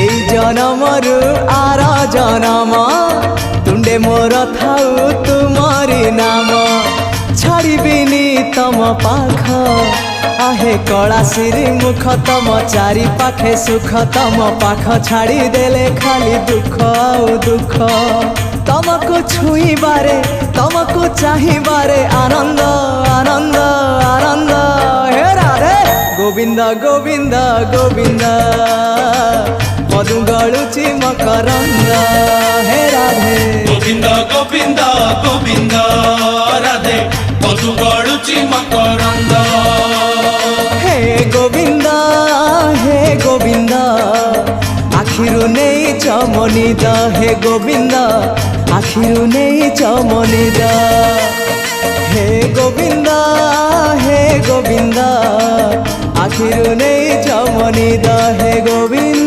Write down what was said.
এই জনমরু আর জনম তুণ্ডে মোর থাউ তুমরি নাম ছাড়িবিনি তম পাখ आहे कलासिरी मुख तम चारि पाखे सुख तम पाख छाड़ी देले खाली दुख आउ दुख तमको छुईबारे तमको चाहिबारे आनंद आनंद आनंद हे राधे गोविंद गोविंद गोविंद मधु गलुची मकरंद हे राधे गोविंद गोविंद गोविंद राधे मधु गलुची मकरंद हे गोविंद आखिरु नहीं चमनिद हे गोविंद आखिरु नहीं चमनिद हे गोविंद आखिरु नहीं चमनिद हे गोविंद।